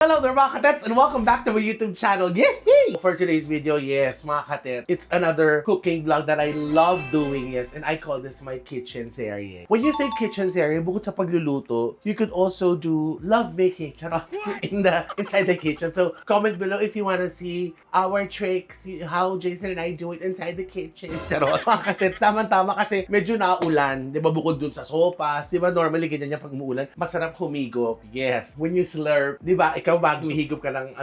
Hello there mga katets and welcome back to my YouTube channel. Yay! For today's video, yes mga katet, it's another cooking vlog that I love doing, yes, and I call this my kitchen series. When you say kitchen series, bukod sa pagluluto, you could also do love making charot, inside the kitchen. So comment below if you want to see our tricks, how Jason and I do it inside the kitchen. Charot. Mga katets, tama-tama kasi medyo naulan, di ba, bukod dun sa sopas, di ba normally ganyan yan pag umuulan, masarap humigop. Yes. When you slurp, di ba, ikaw bago humihigop ka ng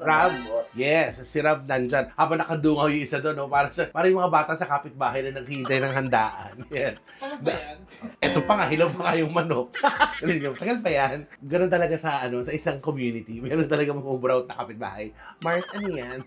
Rab? Yes, si Rab nandyan. Habang nakadungaw yung isa doon, no? Parang yung mga bata sa kapitbahay na naghihintay ng handaan. Yes. Ano ba yan? Ito pa nga, hilaw pa nga yung manok. Tagal pa yan. Ganun talaga sa isang community. Meron talaga mga ubraw na kapitbahay. Mars, ano yan?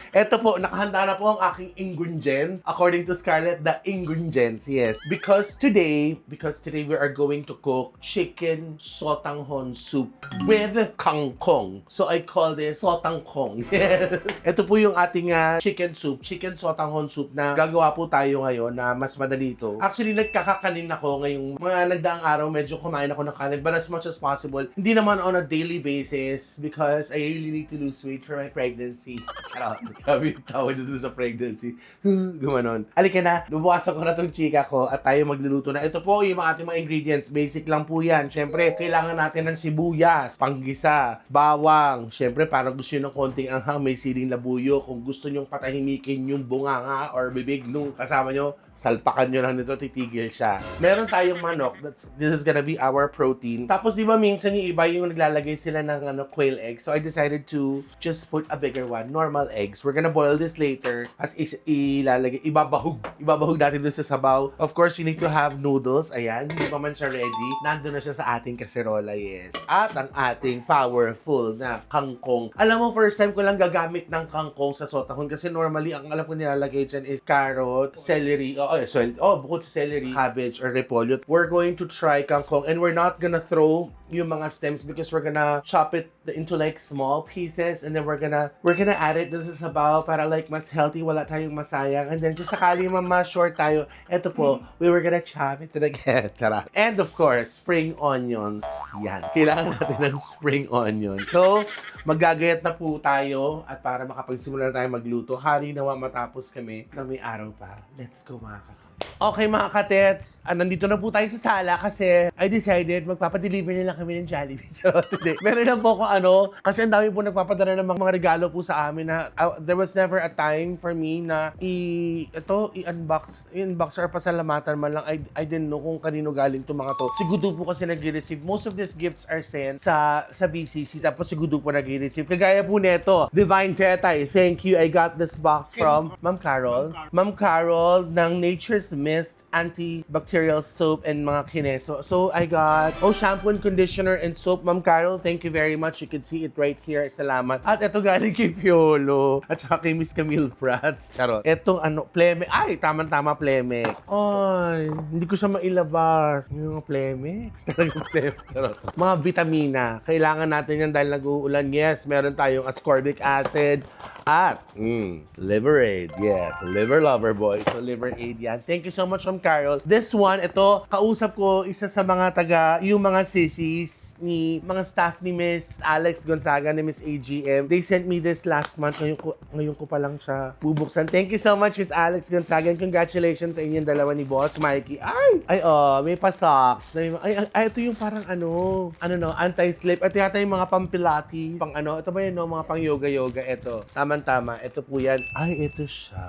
Ito po, nakahanda na po ang aking ingredients. According to Scarlett, the ingredients, yes. Because today we are going to cook chicken sotanghon soup with kangkong. So I call this sotangkong. Yes. Ito po yung ating chicken soup, chicken sotanghon soup na gagawa po tayo ngayon na mas madali ito. Actually, nagkakakanin ako ngayong mga nagdaang araw, medyo kumain ako ng kanin, but as much as possible, hindi naman on a daily basis because I really need to lose weight for my pregnancy. Charot. Grabe yung tawad dito sa pregnancy. Gumanon. Halika na, bubukasan ko na itong chika ko at tayo magluluto na. Ito po yung ating mga ingredients. Basic lang po yan. Siyempre, kailangan natin ng sibuyas, panggisa, bawang. Siyempre, parang gusto nyo ng konting anghang, may siling labuyo. Kung gusto nyo patahimikin yung bunganga or bibig nung kasama nyo, salpakan nyo lang nito, titigil siya. Meron tayong manok. This is gonna be our protein. Tapos, di ba, minsan yung iba yung naglalagay sila ng quail eggs. So, I decided to just put a bigger one, normal eggs. We're gonna boil this later. As ilalagay, ibabahog natin dun sa sabaw. Of course, you need to have noodles. Ayan, hindi pa man siya ready. Nandun na siya sa ating kaserola, yes. At ang ating powerful na kangkong. Alam mo, first time ko lang gagamit ng kangkong sa sotahon kasi normally, ang alam ko nilalagay dyan is carrot, celery, bukod sa celery, cabbage, or repolyo. We're going to try kangkong and we're not gonna throw yung mga stems because we're gonna chop it into like small pieces and then we're gonna add it dun sa sabaw para like mas healthy, wala tayong masayang. And then kung sakali short tayo, eto po, we were gonna chop it together. Charot. And of course, spring onions. Yan. Kailangan natin ng spring onions. So, maggagayat na po tayo at para makapagsimula na tayo magluto, hari nawa matapos kami na may araw pa. Let's go mga kapatid. Okay mga katets, nandito na po tayo sa sala kasi I decided magpapadeliver na lang kami ng Jollibee. Today. Meron lang po ako kasi ang dami po nagpapadala ng mga regalo po sa amin na there was never a time for me na i-unbox or pasalamatan man lang. I didn't know kung kanino galing to mga to. Si Gudu po kasi nag-receive. Most of these gifts are sent sa BCC tapos si Gudu po nag-receive. Kagaya po neto, Divine Tetay, thank you. I got this box from Ma'am Carol. Ma'am Carol ng Nature's Mist antibacterial soap and mga kineso. So I got shampoo and conditioner and soap. Ma'am Carol, thank you very much. You can see it right here. Salamat. At ito galing kay Piolo at saka kay Miss Camille Prats. Charot. Etong Plemex. Ay, tama-tama Plemex. Ay, hindi ko siya mailabas. Yung mga Plemex. Talagang Plemex. Charot. Mga vitamina. Kailangan natin yan dahil nag-uulan. Yes, meron tayong ascorbic acid at liver aid. Yes, liver lover boy. So liver aid yan. Thank you so much from Carol. This one, ito, kausap ko isa sa mga yung mga sissies mga staff ni Miss Alex Gonzaga, ni Miss AGM. They sent me this last month. Ngayon ko pa lang siya bubuksan. Thank you so much, Miss Alex Gonzaga. And congratulations sa inyong dalawa ni Boss Mikey. May pa-socks. Ito yung parang anti-slip. Ito yata yung mga pampilati. Ito ba yun, mga pang-yoga-yoga. Ito. Tama. Ito po yan. Ito siya.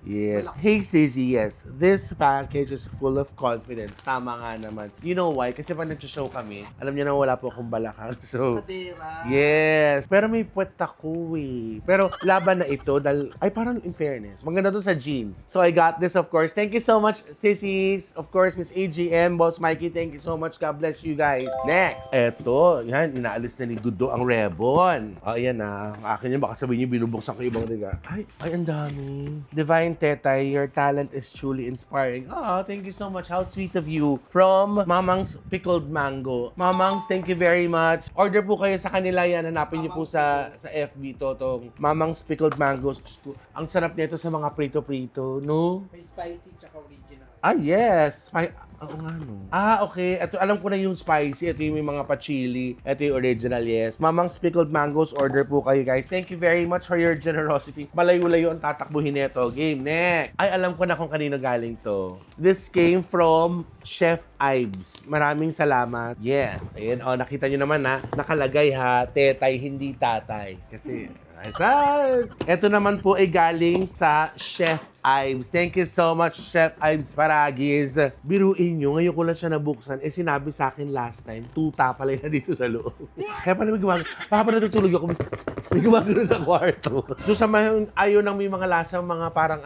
Yes. Hey, Sissy, yes. This package is full of confidence. Tama nga naman. You know why? Kasi pag nag-show kami, alam niyo na wala po akong balakang. So, Kadira. yes. Pero may puwet ako eh. Pero laban na ito dahil, parang in fairness, maganda to sa jeans. So, I got this, of course. Thank you so much, sissies. Of course, Miss AGM, Boss Mikey, thank you so much. God bless you guys. Next. Eto, yan, inaalis na ni Gudo ang rebon. Ayan na. Akin yan, baka sabihin niyo, binubuksan ko ibang riga. Ang dami. Divine Tetay, your talent is truly inspiring. Thank you so much. How sweet of you. From Mamang's Pickled Mango. Mamangs, thank you very much. Order po kayo sa kanila yan. Hanapin niyo po sa FB tong Mamang's Pickled Mangoes. Ang sarap nito sa mga prito-prito, no? May spicy tsaka original. Yes. Oo nga, no. Okay. Ito, alam ko na yung spicy. Ito yung may mga pa-chili. Ito yung original, yes. Mamang's Pickled Mangoes, order po kayo, guys. Thank you very much for your generosity. Malayo-layo ang tatakbuhin nito. Game, next. Ay, alam ko na kung kanino galing to. This came from Chef Ives. Maraming salamat. Yes. Ayan, nakita nyo naman na nakalagay ha, tetay, hindi tatay. Kasi, ito naman po ay galing sa Chef Ives. Thank you so much, Chef Ives Paragis. Biruin nyo, ngayon ko lang siya nabuksan. Sinabi sa akin last time, tuta pala na dito sa loob. Kaya pala may gumagano. Baka pa natutulog ako. May gumagano sa kwarto. So sa ayaw nang may mga lasang mga parang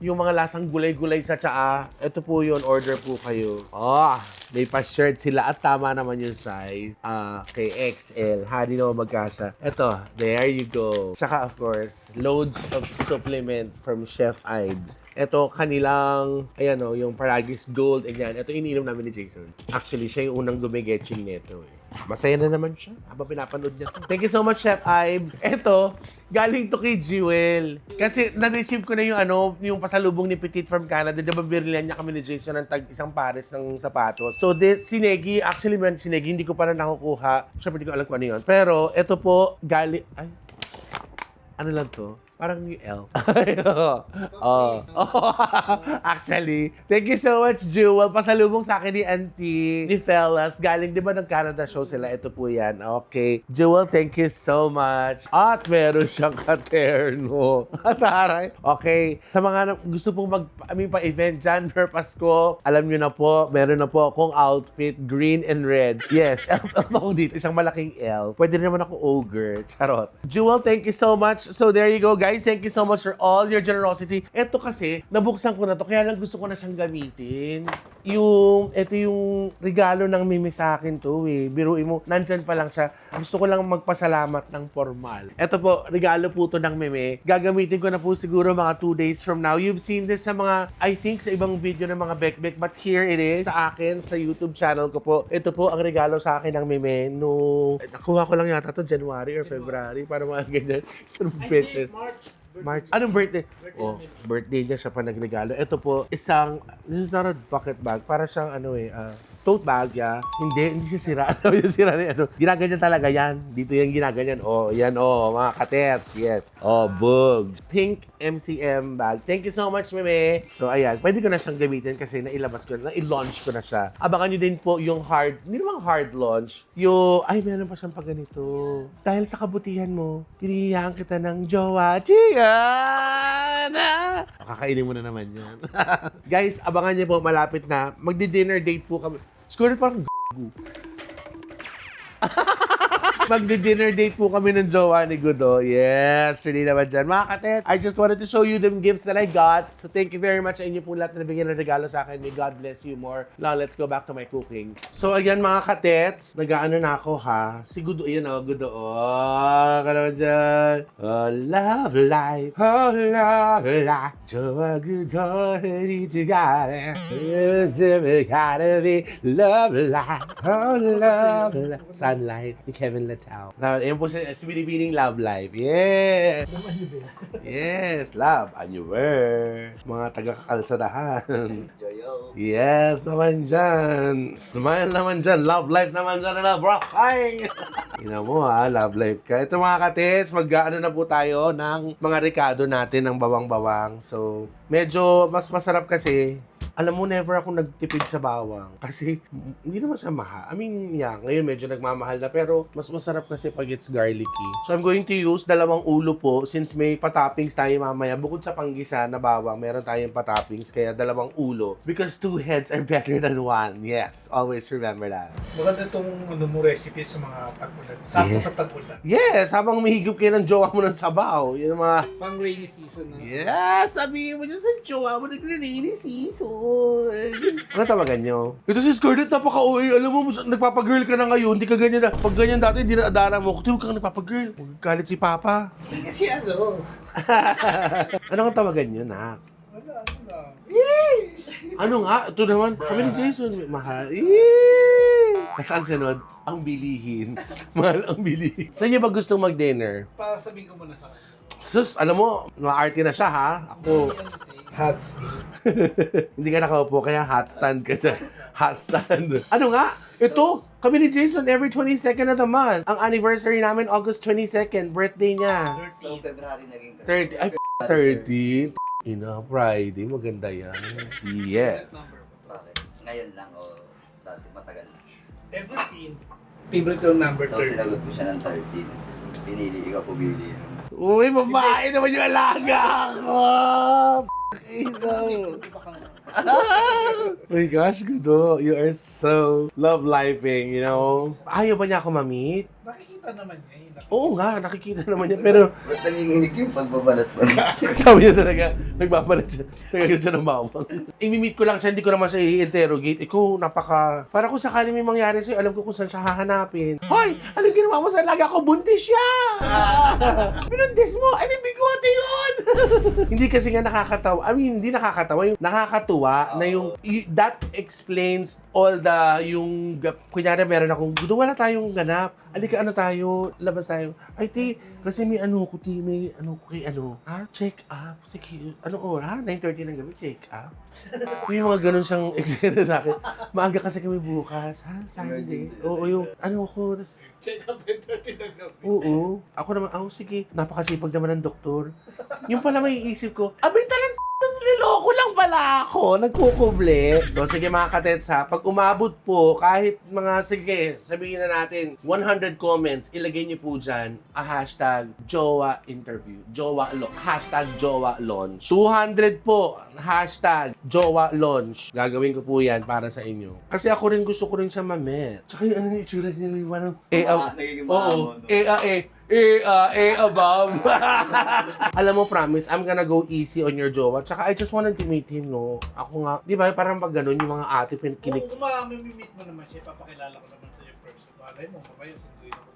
yung mga lasang gulay-gulay sa tsaa. Ito po yun, order po kayo. May pa-shirt sila at tama naman yung size. Kay XL. Hindi naman magkasya. Ito, there you go. Tsaka of course, loads of supplement from Chef Ives. Ito, kanilang, yung Paragis Gold. Ito, iniinom namin ni Jason. Actually, siya yung unang gumigetching nito. Masaya na naman siya habang pinapanood niya to. Thank you so much, Chef Ives. Ito, galing to kay Jewel. Kasi na-receive ko na yung pasalubong ni Petit from Canada. Diba birlian niya kami ni Jason ng isang pares ng sapatos. So, si Negi, actually, si Negi, hindi ko pa na nakukuha. Siyempre, hindi ko alam kung ano yun. Pero, ito po, galing, ano lang to? Parang yung L. Actually, thank you so much, Jewel. Pasalubong sa akin ni Auntie, ni Fellas. Galing, di ba, ng Canada show sila? Ito po yan. Okay. Jewel, thank you so much. At meron siyang katerno. Taray. Okay. Sa mga gusto pong pa-event dyan for Pasko, alam nyo na po, meron na po akong outfit, green and red. Yes, elf ako dito. Isang malaking elf. Pwede naman ako ogre. Charot. Jewel, thank you so much. So, there you go, guys. Thank you so much for all your generosity. Ito kasi, nabuksan ko na to, kaya lang gusto ko na siyang gamitin. Ito yung regalo ng Mimi sa akin to Biruin mo, nandyan pa lang siya. Gusto ko lang magpasalamat ng formal. Ito po, regalo po to ng Mimi. Gagamitin ko na po siguro mga 2 days from now. You've seen this sa mga, I think, sa ibang video ng mga bekbek, but here it is, sa akin, sa YouTube channel ko po. Ito po ang regalo sa akin ng Mimi. Nakuha ko lang yata to January or February, para mga ganyan. March. Anong birthday? Birthday niya siya pa nagregalo. Ito po, this is not a bucket bag. Para siyang tote bag, Hindi siya sira. Yung sira ni Ginaganyan talaga yan. Dito yan ginaganyan. Yan, mga katets. Yes. Bug. Pink MCM bag. Thank you so much, Meme. So, ayan. Pwede ko na siyang gamitin kasi nailabas ko na, i-launch ko na siya. Abangan nyo din po yung hindi naman hard launch. Meron pa siyang pag ganito. Dahil sa kabutihan mo, pinihiyaan kita ng jowa. Chiyan! Kakainin mo na naman yan. Guys, abangan niyo po, malapit na. Magdi-dinner date po kami. Score parang Magdi-dinner date po kami ng jowa ni Gudo. Yes, really naman dyan. Mga katet, I just wanted to show you the gifts that I got. So thank you very much sa inyo po lahat na nabigyan ng regalo sa akin. May God bless you more. Now, let's go back to my cooking. So ayan mga katets, nag-aano na ako ha. Si Gudo, ayan Gudo. Ka naman dyan. Love life. Love life. Jowa Gudo, ready to get it. Gotta be love life. Love life. Sunlight. Ni Kevin Letao. Ayan po si Binibining Love Life. Yes! Yes, love. Anyuwer. Mga taga-kakalsadahan. Yes, naman dyan. Smile naman dyan. Love life naman dyan. Love rock. Ay! Ina mo love life ka. Ito mga katits, mag-ano na po tayo ng mga rekado natin ng bawang-bawang. So, medyo mas masarap kasi. Alam mo, never ako nagtipid sa bawang. Kasi, hindi naman siya mahal. I mean, ngayon medyo nagmamahal na. Pero, mas masarap kasi pag it's garlicky. So, I'm going to use 2 ulo po. Since may patoppings tayo mamaya. Bukod sa panggisa na bawang, meron tayong patoppings. Kaya 2 ulo. Because 2 heads are better than 1. Yes, always remember that. Maganda itong recipe sa mga tag-ulan. Sakto sa tag-ulan. Yes, habang umihigop kayo ng jowa mo ng sabaw. Yun ang mga... Pang rainy season na. Yes, sabihin mo dyan sa jowa mo nag-rainy season. Ano tawagan nyo? Ito si Scarlett, napaka-OA. Alam mo, nagpapagirl ka na ngayon. Hindi ka ganyan na. Pag ganyan dati, hindi na adara mo. Kuti, huwag kang nagpapagirl. Magkalit si Papa. Kasi Ano ang tawagan nyo, nak? Wala, ano lang. Ano nga? Ito naman. Kami ni Jason. Mahal. Yay! Nasaan sunod? Ang bilihin. Mahal ang bilihin. Saan niyo ba gustong mag-dinner? Para sabihin ko muna sa akin. Sus, alam mo, ma-arty na siya ha. Ako. Hot seat. Hindi ka nakaupo, kaya hot stand ka dyan. Hot stand. Ano nga? Ito, kami ni Jason every 22nd of the month. Ang anniversary namin, August 22nd, birthday niya. So, February naging 30, ay, 30. Ina, Friday, maganda yan. Yes. Bakit? Ngayon lang o dati matagal na. Ever since, favorite yung number So, 30. sinagot ko siya ng 13. Pinili, ikaw pumili. Uy, babae naman yung alaga ako! Ina. Oh my gosh, Gudo. You are so love-lifing, you know? Ayaw ba niya ako ma-meet? Nakikita naman niya yun. Oo nga, nakikita naman niya. Pero Ba't nanginginig yung pagbabalat mo? sabi niya talaga, nagbabalat siya. Nagagawin siya ng bawang. I-meet ko lang siya, hindi ko naman siya i-interrogate. Ikaw, para kung sakali may mangyari sa'yo, alam ko kung saan siya hahanapin. Hoy! Anong ginawa mo sa alaga ko? Buntis siya! Pinuntis mo! Ay, may bigote yun! Hindi kasi nga nakakatawa. I mean, hindi nakakatawa. Yung nakakatuwa na yung, that explains all the, kunyari meron akong, Gudo, wala tayong ganap. Alika, ano tayo? Labas tayo. Ay, kasi may ano ko, may ano ko kay ano. Ha? Check up. Sige, ano oras? 9:30 ng gabi, check up. May mga ganun siyang eksena sa akin. Maaga kasi kami bukas, ha? Sunday. Oo, yung ano ko. Tas, Check up yung 30 ng gabi. oo. Ako naman, sige. Napakasipag naman ng doktor. Yung pala may iisip ko, abay talang niloko lang pala ako. Nagkukuble. So, sige mga katets ha. Pag umabot po, kahit mga, sige, sabihin na natin, 100 comments, ilagay niyo po dyan, hashtag jowa interview. Hashtag jowa launch. 200 po, hashtag jowa launch. Gagawin ko po yan para sa inyo. Kasi ako rin gusto ko rin siya ma-met. Tsaka yung ano yung itsura niya, yung parang, Nagiging oo, maamo, no? above. Alam mo, promise, I'm gonna go easy on your jowa. Tsaka I just wanted to meet him, no? Ako nga, di ba, parang pag ganun, yung mga ate pinakinig. Kung mamimimit mo naman siya, papakilala ko naman sa iyo person. Malay mo, mamaya sunduin ako.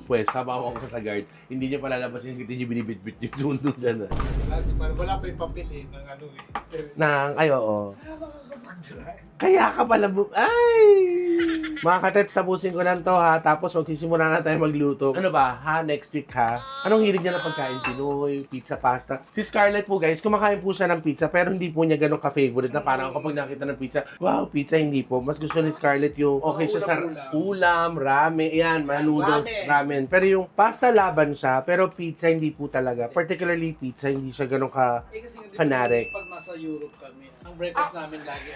Pwes, sabaw ako sa guard. Hindi niya palalabasin, hindi niya binibitbit yung sundo dyan. Wala pa yung papel eh, ng ano eh. Ay, oo. Makakapag-drive. Kaya ka pala, ay! Mga katets, tapusin ko lang to ha. Tapos magsisimula na tayo magluto. Ano ba, ha? Next week ha? Anong hilig niya na pagkain? Pinoy, pizza, pasta? Si Scarlett po guys, kumakain po siya ng pizza pero hindi po niya ganun ka-favorite na parang kapag nakita ng pizza, wow, pizza hindi po. Mas gusto ni Scarlett yung okay siya sa ulam, ramen, yan, mga noodles, ramen. Pero yung pasta laban siya, pero pizza hindi po talaga. Particularly pizza, hindi siya ganun ka... Kasi nga, Fanatic. Pag nasa Europe kami, ang breakfast namin lagi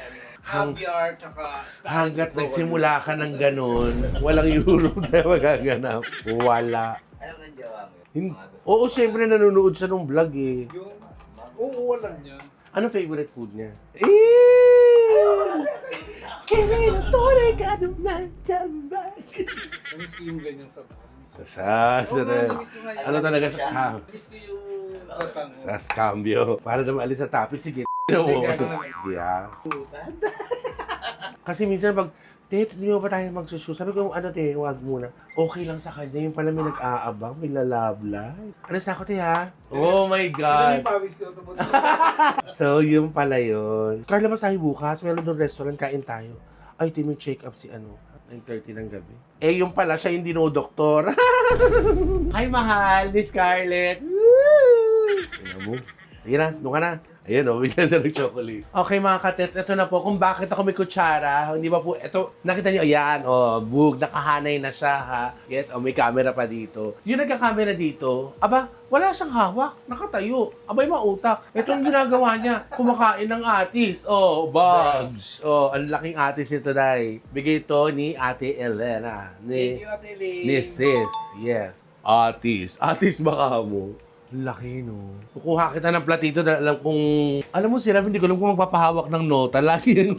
caviar, tsaka spaghetti. Hanggat nagsimula ka ng ganun, walang Europe na magaganap. Wala. Alam ng jowa mo yun? Hin- Mga gusto. Oo, syempre nanonood siya ng vlog eh. Yung, oo, walang yan. Ano favorite food niya? Kinitore ka naman jambag. Namiss ko yung ganyang sabaw. Namiss ko ano talaga siya? Namiss ko yung sa tango. Sa cambio. Para na maalis sa topic, sige. Yeah. Kasi minsan pag, Tets, hindi mo ba tayo magsusu? Sabi ko, ano te, wag muna. Okay lang sa kanya, yung pala may nag-aabang, may lalablay. Alas na ako te ha? Oh my Ano God! yung pawis ko? Tubod sa So, yung pala yun. Carla, mas tayo bukas. Meron doon restaurant, kain tayo. Ay, team yung check up si ano, 9:30 ng gabi. Eh, yung pala, siya yung dinodoktor. Hi, mahal ni Scarlett. Woo! Tingnan mo. Sige na, doon ka na. Ayan o, bigla siya ng chocolate. Okay mga katets, ito na po kung bakit ako may kutsara. Hindi ba po, ito, nakita niyo, ayan, bug, nakahanay na siya ha. Yes, may camera pa dito. Yung nagka-camera dito, aba, wala siyang hawak, nakatayo. Abay, mautak. Ito ang ginagawa niya, kumakain ng atis. Bugs. Ang laking atis nito, Day. Bigay ito ni Ate Elena. Thank you, Ate Ling. Ni Sis, yes. Atis baka mo. Laki, no? Kukuha kita ng platito na alam kung... Alam mo, si Rav, hindi ko alam kung magpapahawak ng nota. Lagi yung...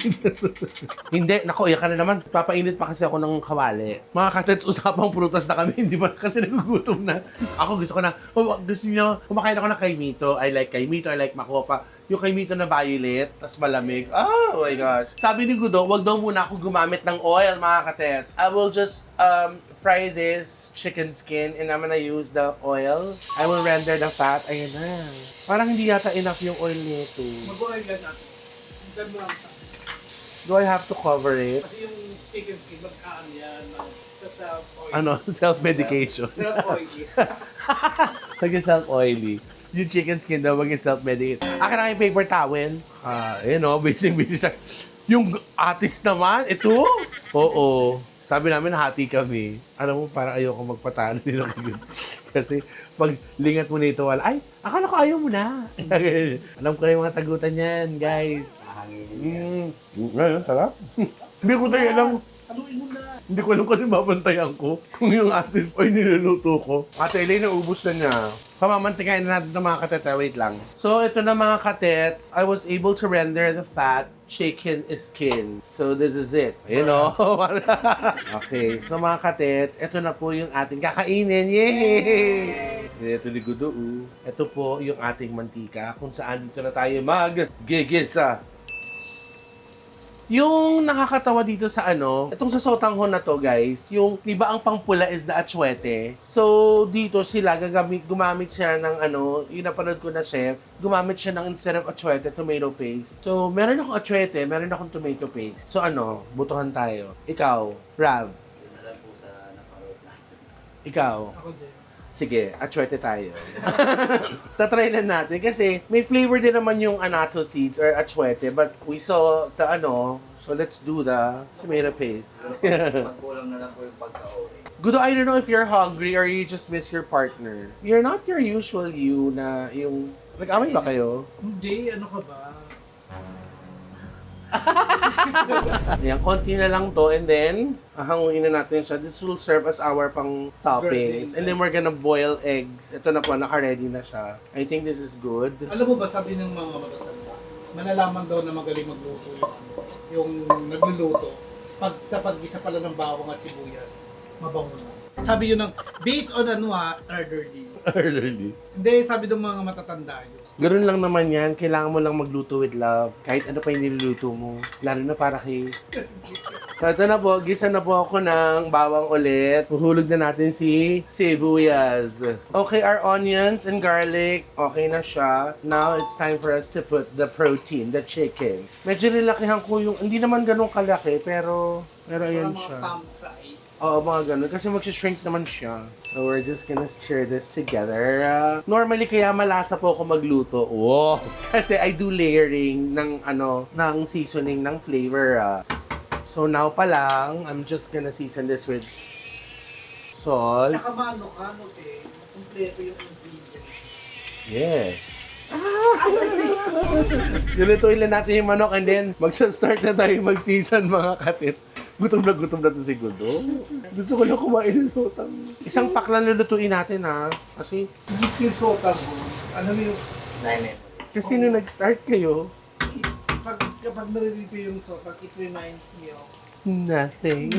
Hindi, nako, iyak ka na naman. Papainit pa kasi ako ng kawali. Mga katets, usapang prutas na kami. Hindi ba kasi nagugutom na. Ako gusto ko na... Gusto niyo, kumakain ako ng kaimito. I like kaimito, I like makopa. Yung kaimito na violet, tas malamig. Oh my gosh. Sabi ni Gudo, wag daw muna ako gumamit ng oil, mga katets. I will just fry this chicken skin and I'm gonna use the oil. I will render the fat. Ayan na. Parang hindi yata enough yung oil nito. Mag-oil ka natin. Hintan mo lang sa. Do I have to cover it? Kasi yung chicken skin, magkaan yan. Sa self-oil. Ano? Self-medication. Self-oily. Nag-self-oily. yung chicken skin daw, maging self-medicate. Akin na yung paper towel. Busy siya. Yung atis naman, ito? Oo. Sabi namin, hati kami. Alam mo, parang ayoko magpatalo nila kayo. Kasi pag lingat mo nito, ay, akala ko ayaw mo na. Alam ko na yung mga sagutan yan, guys. Hangin. Ngayon, sarap. Hindi ko tayo alam. Haluin mo na. Hindi ko alam kung ano mabantayan ko. Kung yung atis ay niluluto ko. Ate Elaine, naubos na niya. Pamamantigayin na natin ng mga kateta. Wait lang. So, ito na mga katets. I was able to render the fat chicken skin. So, this is it. You know? Okay. So, mga katets, ito na po yung ating kakainin. Yay! Ito ni Gudo. Ito po yung ating mantika kung saan dito na tayo mag-gigisa. Yung nakakatawa dito sa itong sa sotanghon na to, guys, yung, di ba ang pangpula is the atsuete. So, dito sila, gumamit siya ng yung napanood ko na chef, gumamit siya ng instead of atsuete, tomato paste. So, meron akong atsuete, meron akong tomato paste. So, butuhan tayo. Ikaw, Rav. Yun na lang po sa naparot natin. Ikaw. Ako din. Sige, atsuete tayo. Tatry lang natin kasi may flavor din naman yung anato seeds or atsuete, but we saw the so let's do the tomato paste. Magkulang na lang po yung pagka-okay. Gudo, I don't know if you're hungry or you just miss your partner. You're not your usual you na yung... Nag-amay ba kayo? Hindi, ano ka ba? Ayan, konti na lang to and then hanguin na natin siya. This will serve as our pang toppings. And then we're gonna boil eggs. Ito na po, naka-ready na siya. I think this is good. Alam mo ba, sabi ng mga matatanda, malalaman daw na magaling magluto yung nagluluto. Sa paggisa pala ng bawang at sibuyas, mabango na. Sabi yun ng, based on elderly. Early. Hindi, sabi ng mga matatanda yun. Ganoon lang naman yan. Kailangan mo lang magluto with love. Kahit ano pa yung niluluto mo. Lalo na para kay... So ito na po. Gisa na po ako ng bawang ulit. Huhulog na natin si sibuyas. Okay, our onions and garlic. Okay na siya. Now, it's time for us to put the protein, the chicken. Medyo nilakihan ko yung... Hindi naman ganun kalaki, pero ayan Mga siya. thumb size. Oo, mga ganun. Kasi mag-shrink naman siya. So, we're just gonna stir this together. Normally, kaya malasa po ako magluto. Wow! Kasi I do layering ng, ng seasoning ng flavor. So, now pa lang, I'm just gonna season this with salt. Saka maano ka, kompleto yung ingredients. Yes. Nilutuin lang natin yung manok and then magsa-start na tayo mag-season mga katits. Gutom na to si Gudo. Gusto ko lang kumain ng sotang. Isang pack lang lulutuin natin Kasi, Hindi still sotang mo. Alam mo yung, kasi nung nag-start kayo, kapag narinig ko yung sotang, it reminds me of nothing.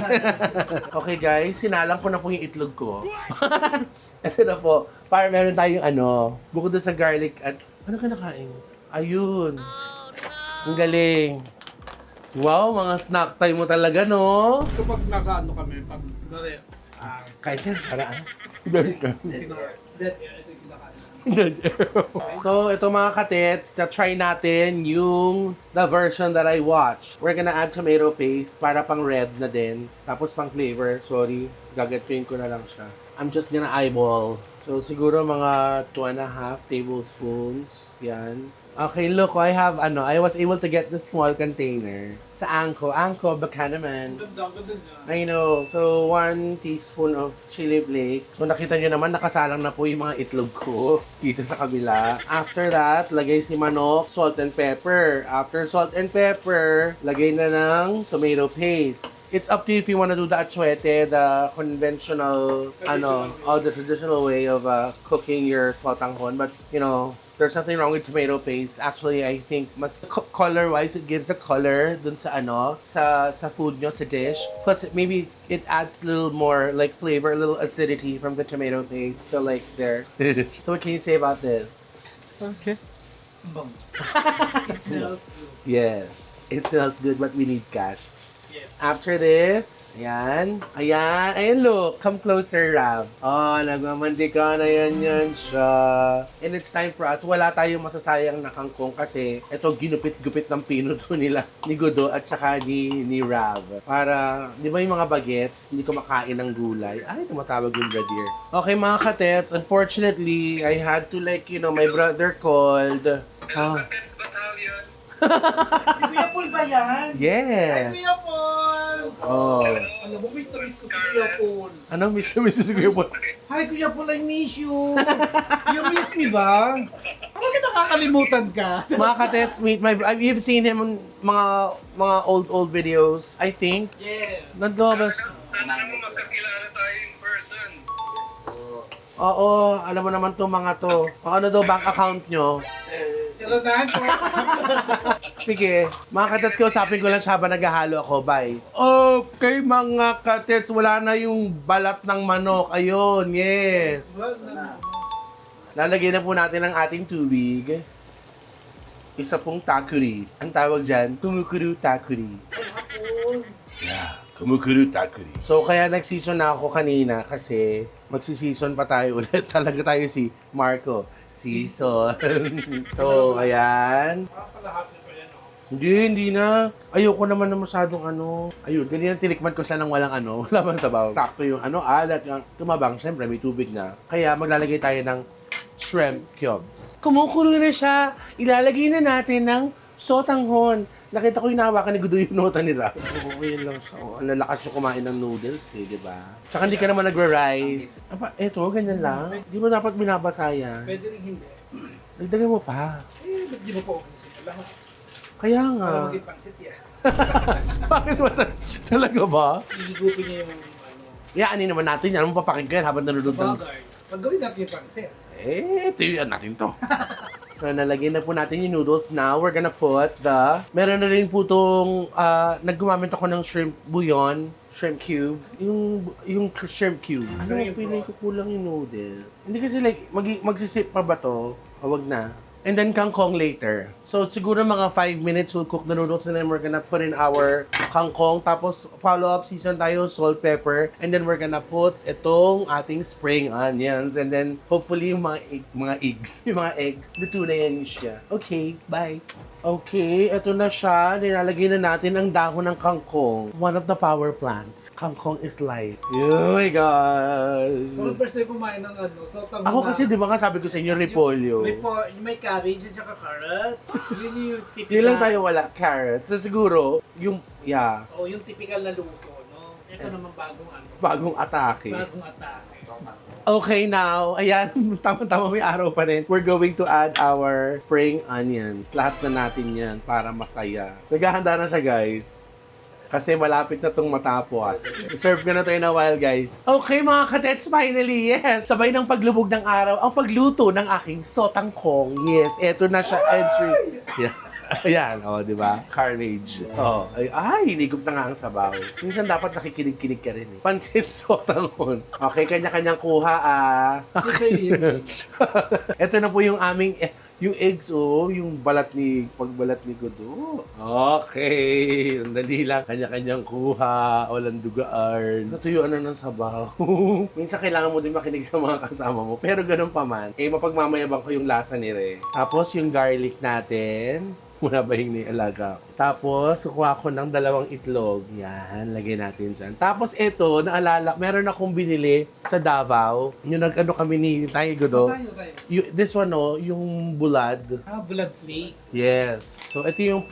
Okay guys, sinalang ko na po yung itlog ko. Ito na po. Para meron tayong bukod doon sa garlic at ano ka nakain? Ayun. Ang galing. Wow, mga snack time mo talaga, no? kapag nakaano kami, pag Kahit yan, paraan. dead air, ito yung kinakain. So, ito mga katets, na-try natin yung the version that I watched. We're gonna add tomato paste para pang red na din. Tapos pang flavor, sorry, gagatuin ko na lang siya. I'm just gonna eyeball. So, siguro mga 2.5 tablespoons. Yan. Okay, look, I was able to get the small container. Sa Anko, baka naman. Ganda niya. I know. So, 1 teaspoon of chili flake. So, nakita nyo naman, nakasalang na po yung mga itlog ko dito sa kabila. After that, lagay si manok, salt and pepper. After salt and pepper, lagay na ng tomato paste. It's up to you if you want to do the atsuete, the conventional, the traditional way of cooking your sotanghon. But, there's nothing wrong with tomato paste. Actually, I think mas color-wise, it gives the color dun sa sa food nyo, sa dish. Plus, maybe it adds a little more, like, flavor, a little acidity from the tomato paste. So, like, there. So, what can you say about this? Okay. It smells good. Yes. It smells good, but we need cash. Yes. After this, ayan. Ayan, look. Come closer, Rav. Oh, nagmamantika na yan siya. And it's time for us. Wala tayong masasayang na kangkong kasi ito ginupit-gupit ng pinuto nila ni Godo at saka ni Rav. Para, di ba yung mga bagets, hindi ko makain ng gulay. Ay, tumatawag yung brother. Okay, mga katets, unfortunately, I had to my brother called. Hello, Kapits Battalion. Si Kuya Paul ba yan? Ay, Yes. Kuya Paul! Oh. Alam mo, may tamis ko si Kuya Paul. Ano, Mr. Kuya Paul? Hi, Kuya Paul, I miss you. You miss me ba? Parang nakakalimutan ka. Mga katets, you've seen him on mga old videos, I think. Yeah. Nandobas. Sana naman magkakilala tayo in person. Oo, alam mo naman to mga to. Ano daw bank account nyo? Tiranan ko. Sige, mga katets, kausapin ko lang siya habang naghahalo ako. Bye. Okay, mga katets, wala na yung balat ng manok. Ayun, yes. Lalagyan na po natin ang ating tubig. Isa pong takuri. Ang tawag dyan, kumukuru takuri. Yeah, kumukuru takuri. So, kaya nag-season na ako kanina kasi magsi-season pa tayo ulit. Talaga tayo si Marco. Season. So, ayan. Hindi na. Ayoko naman na masyadong Ayun, ganyan tinikman ko siya ng walang wala bang sabaw. Sakto yung alat, yung tumabang, syempre may tubig na. Kaya maglalagay tayo ng shrimp cubes. Kumukulo na siya. Ilalagay na natin ng sotanghon. Nakita ko yung nahawakan ni Gudo yung nota nila. Oo, yun lang siya. Ang lalakas yung kumain ng noodles di ba? Tsaka hindi ka naman nagre-rice. Eto, ganyan lang. Di mo dapat binabasa yan. Pwede rin hindi. Nagdagan mo pa. Ba't di mo pa ubusin? Alam mo, Kaya nga. para maging pansit yan. Bakit ba? Talaga ba? Igigupin niya yung Yaanin naman natin yan. Ano papakinggan habang nanonood ng... bagay. Pag gawin natin yung pansit. Ito yun natin to. So, nalagyan na po natin yung noodles. Now, we're gonna put meron na rin po itong, naggumamit ako ng shrimp bouillon, shrimp cubes. Yung shrimp cube. Ano yung feeling broth? ko kulang yung noodle. Hindi kasi magsisip pa ba to? Wag na. And then kangkong later. So, siguro mga 5 minutes we'll cook the noodles and then we're gonna put in our kangkong. Tapos, follow-up season tayo, salt, pepper. And then we're gonna put itong ating spring onions. And then, hopefully, yung mga eggs. Yung mga eggs. Luto na yan siya. Okay, bye. Okay, ito na siya. Nilalagay na natin ang dahon ng kangkong. One of the power plants. Kangkong is life. Oh my gosh. Kung first time kumain ng sotang Ako kasi, di ba nga sabi ko sa inyo, repolyo. May cabbage at saka carrots. Yun yung typical. Yun lang tayo wala. Carrots. So siguro, yung Yung typical na luto, no? Ito naman bagong atake. Bagong attack. Okay, now, ayan, tama-tama may araw pa rin. We're going to add our spring onions. Lahat na natin yan para masaya. Naghahanda na siya, guys. Kasi malapit na itong matapos. Serve ko na tayo na while, guys. Okay, mga katets, finally, yes. Sabay ng paglubog ng araw, ang pagluto ng aking sotangkong. Yes, eto na siya, entry. Yeah. Ayan, di ba? Carnage. Ay, hinigop na nga ang sabaw. Minsan dapat nakikinig-kinig ka rin eh. Pansit sotanghon. Okay, kanya-kanyang kuha Okay. Ito na po yung aming, yung eggs yung pagbalat ni Godo. Okay, ang dali lang. Kanya-kanyang kuha, walang dugaan. Natuyuan na ng sabaw. Minsan kailangan mo din makinig sa mga kasama mo. Pero ganun pa man, mapagmamayabang ko yung lasa ni Re. Tapos yung garlic natin. Muna ba yung nialaga ko? Tapos, kukuha ko ng 2 itlog. Yan, lagay natin dyan. Tapos ito, naalala, meron akong binili sa Davao. Yung kami ni Tayo Godo. Tayo. This one, yung bulad. Blood flake. Yes. So, ito yung,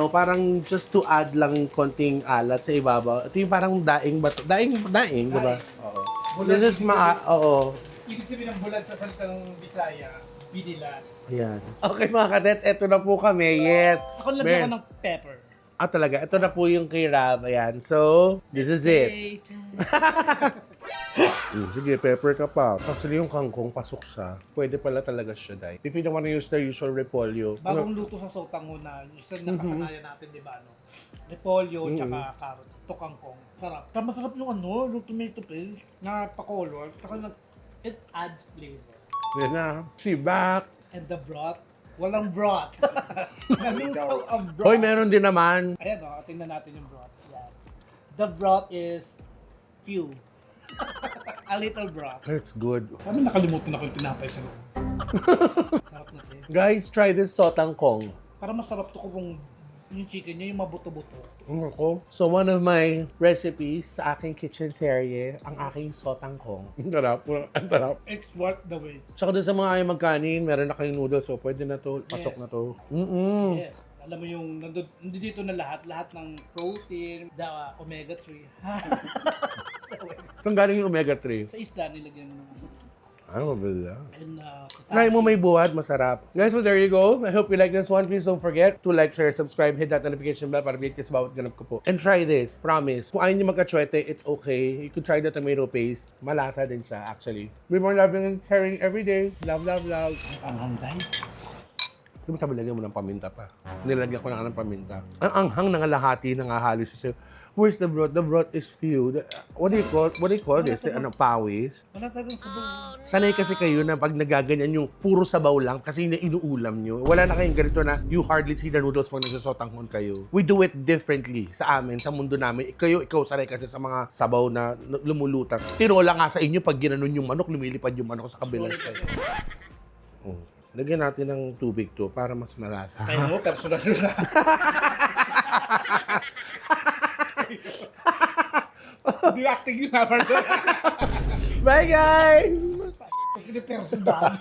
parang just to add lang konting alat sa ibabaw. Ito yung parang daing, di ba? Oo. Bulad, This is ibig sabihin ng bulad sa salitang Bisaya, binilan. Ayan. Okay mga kadets, eto na po kami. Yes. Ako lagyan ko ng pepper. Talaga. Ito na po yung kay Rav. Ayan. So, this is it. Sige, pepper ka pa. Actually, yung kangkong, pasok siya. Pwede pala talaga siya, Day. If you don't wanna use the usual repolyo. Bagong luto sa sotanghon na nakasanayan natin, di ba, no? Repolyo, tsaka carrot, kangkong. Sarap. Masarap yung yung tomato paste na pa-color. It adds flavor. Yan na. Sit back. And the broth, walang broth. Nalusaw ang broth. Hoy, meron din naman. Ayan tingnan natin yung broth. Yan. The broth is few. A little broth. It's good. Kami nakalimutan ako yung tinapay sa loob. Sarap na siya. Guys, try this sotangkong. Parang masarap to kung yung chicken niya, yung mabuto-buto. Ako. So, one of my recipes sa aking kitchen serie, ang aking sotangkong. Ang sarap. Ang sarap. It's worth the wait. Tsaka doon sa mga ayaw magkanin, meron na kayong noodles, so pwede na to. Pasok Yes. na to. Mm-mm. Yes. Alam mo yung nandito na lahat ng protein, the omega-3. Saan galing yung omega-3? Sa isla, nilagyan mo ng Ano ba yan? and Try mo may buhat, masarap. Guys, so there you go. I hope you like this one. Please don't forget to like, share, subscribe, hit that notification bell para update kayo sa bawat ganap ko po. And try this. Promise. Kung ayaw niyo magka-chwete, it's okay. You could try the tomato paste. Malasa din siya, actually. Be more loving and caring every day. Love, love, love. ang handay. Diba sabi, lagyan mo ng paminta pa? Nilagyan ko na ng paminta. Ang anghang nangalahati, nangahalos siya. Where's the broth? The broth is few. What do you call this? Ano, pawis? Wala talagang sabaw. Sanay kasi kayo na pag nagaganyan yung puro sabaw lang kasi yun yung inuulam nyo. Wala na kayong ganito na you hardly see the noodles pag nagsasotanghon kayo. We do it differently sa amin, sa mundo namin. Ikaw sanay kasi sa mga sabaw na lumulutang. Tinola nga sa inyo pag ginanon yung manok, lumilipad yung manok sa kabilang side. Oh. Lagyan natin ng tubig to para mas malasa. Kaya mo, personal na. Hindi acting yun ha, personal. Bye guys! Hindi personal.